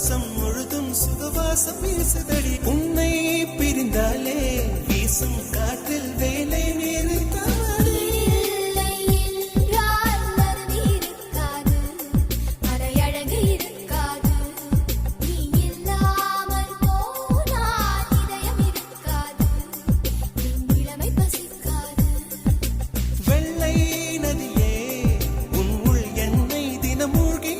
சுவாசம் முழுதும் சுகவாசம் வீசுதடி உன்னை பிரிந்தாலே வீசும் காற்றில் வேலை வெள்ளை நதியே உன் உள் என்னை தினம் மூழ்கி